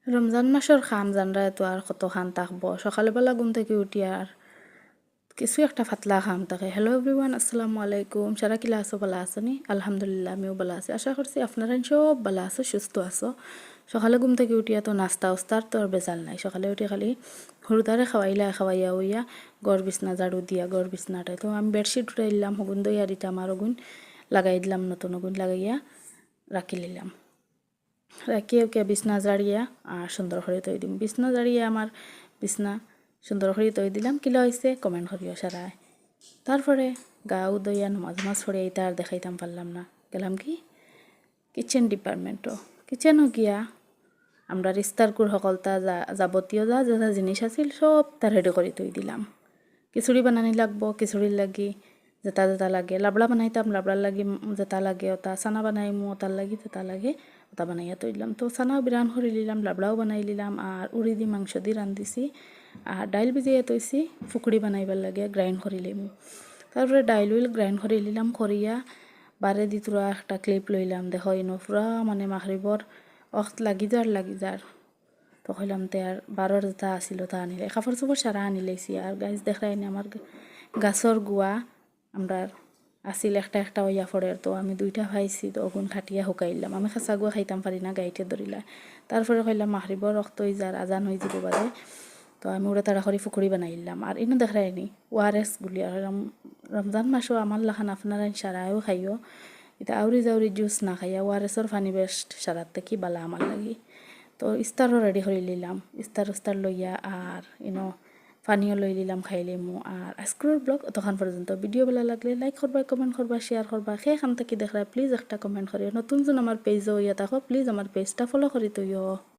রমজান মাসের খাম জানরা তো আর কত খান থাকবো সকালবেলা ঘুম থেকে উঠি আর কিছু একটা ফাতলা খাম থাকে। হ্যালো এভরিওয়ান, আসসালামু আলাইকুম। সারা কিলা আছো, ভালো আছো নি? আলহামদুলিল্লাহ, আমিও ভালো আছি। আশা করছি আপনারা সব ভালো আছো, সুস্থ আছো। সকালে ঘুম থেকে উঠিয়া তো নাস্তা উস্তার তো আর বেজাল নাই। সকালে উঠে খালি হুড়দারে খাওয়াইয়া হইয়া গড় বিছনা ঝাড়ু দিয়া গড় বিছনাটাই তো আমি বেডশিট উঠে দিলাম, হগুন দইয়া দিতাম আর ওগুন লাগাই দিলাম, নতুন ওগুন লাগাইয়া রাখি নিলাম। কেউ কেউ বিছনা জাড়িয়া আর সুন্দর করে তৈ দিম। বিছনা জাড়িয়া আমার বিছনা সুন্দর করে তৈ দিলাম। কিলা হয়েছে কমেন্ট করিও সারায়। তারপরে গা উদইয়া নামাজ পড়ে এইটা আর দেখাইতাম পারলাম না। গেলাম কি কিচেন ডিপার্টমেন্টও। কিচেনও গিয়া আমরা রিস্তারকুর সকলতা যাবতীয় যা যা জিনিস আছিল সব তার রেডি করে তৈ দিলাম। খিচুড়ি বানানি লাগবো, খিচুড়ির লাগি যেটা যেটা লাগে। লাবড়া বানাইতাম, লাবড়ার লাগি যেটা লাগে ওটা। চানা বানাইমু ওটার লাগি যেটা লাগে ওটা বানাইয়া তৈলাম। তো চানাও বিরান করে নিলাম, লাবড়াও বানাই নিলাম আর উড়ি দি মাংস দি রান্ধিছি। আর ডাইল ভিজিয়ে তৈছি ফুকড়ি বানাইবার লাগে, গ্রাইন্ড করে লিমু। তারপরে ডাইল উইল গ্রাইন্ড করে নিলাম, করিয়া বারে দি তোরা একটা ক্লিপ লইলাম। দেখো ইনো পুরা মানে মাগরিবর অক্ত লাগি যার তো কইলাম তে আর বারোর যেটা আসিল তা আনিলে কাপড় চোপড় সারা আনি লাইছি। আর গাছ দেখাইনি আমার গাছর গুয়া আমরা আসিল একটা একটা হইয়া পড়ে, তো আমি দুইটা খাইছি। তো ওগুন খাটিয়া শুকাইলাম। আমি খাঁচা গুয়া খাইতাম পারি না, গাইতে ধরিলা। তারপরে কইলাম মাগরিবর রক্ত হয়ে যার আজান হয়ে যাব বাদে, তো আমি ওরা তাড়াতাড়ি ফুকড়ি বানাইলাম। আর ইনো দেখাইনি ওয়ারেস গুলি। আর রমজান মাসও আমার লাখান আপনারা সারাও খাইও। এটা আউরি জাউরি জুস না খাইয়া ওয়ারেসর ফানি বেস্ট সারার থেকে বালা আমার লাগি। তো ইস্তারও রেডি করে নিলাম, ইস্তার উস্তার লইয়া আর পানিও লই নিলাম খাইলিমু। আর আজকের ব্লগ তখন পর্যন্ত। ভিডিও ভালো লাগলে লাইক করবা, কমেন্ট করবা, শেয়ার করবা। সেখান থেকে দেখরা প্লিজ একটা কমেন্ট করিও। নতুন জন আমার পেজও ইয়া থাকো, প্লিজ আমার পেজটা ফলো করি তুইও।